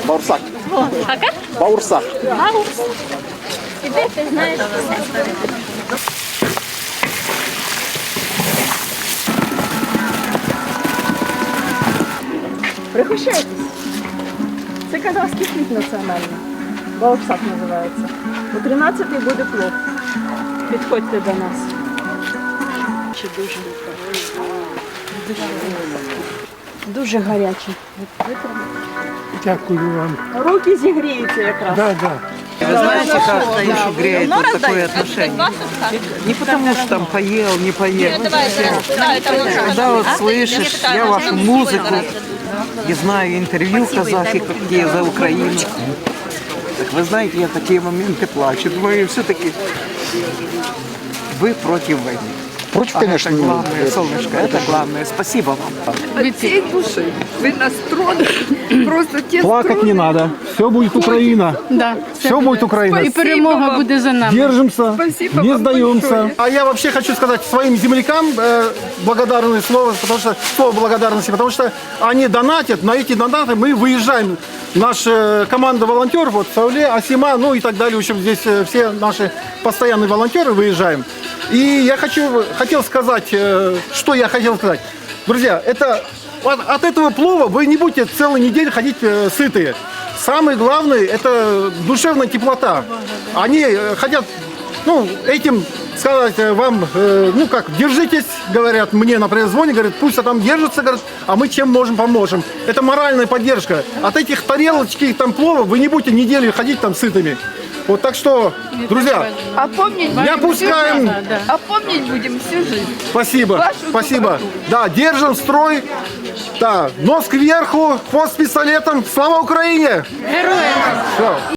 Баурсак. Яка? Баурсак. Баурс. І де ти знаєш все? Пригощайтесь. Це казахський хліб національний. Баурсак називається. У 13-й буде плов. Підходьте до нас. Чи дуже гарячий. Дякую вам. Руки зігріються якраз. Да, да. Вы знаете, как душу греет вот такое отношение? Не потому что там поел, не поел. Когда вот слышишь, я вашу музыку и знаю интервью казахи, какие за Украину. Так вы знаете, я в такие моменты плачу. Думаю, все-таки вы против войны. Против, А конечно, это главное, солнышко, это главное. Спасибо вам. От всей души. Вы нас тронули. Просто те Плакать не надо. Все будет Украина. Да. Все будет Украина. І перемога буде за нами. Держимся, Спасибо не вам сдаемся. большое. А я вообще хочу сказать своим землякам благодарное слово, слово благодарности, потому что они донатят, на эти донаты мы выезжаем. Наша команда волонтеров, вот Сауле, Асима, ну и так далее, в общем, здесь все наши постоянные волонтеры выезжаем. И я хотел сказать, что я хотел сказать. Друзья, это от этого плова вы не будете целую неделю ходить сытые. Самое главное – это душевная теплота. Они хотят, ну, этим сказать вам, ну как, держитесь, говорят, мне, например, звонят, говорят, пусть там держатся, говорят, а мы чем можем, поможем. Это моральная поддержка. От этих тарелочки, там, плова вы не будете неделю ходить там сытыми. Вот так что, друзья, А помнить не будем опускаем. всю жизнь. А помнить будем всю жизнь. Спасибо, Вашу спасибо. доброту. Да, держим строй. Да, нос кверху, хвост с пистолетом. Слава Украине! Героям! Все.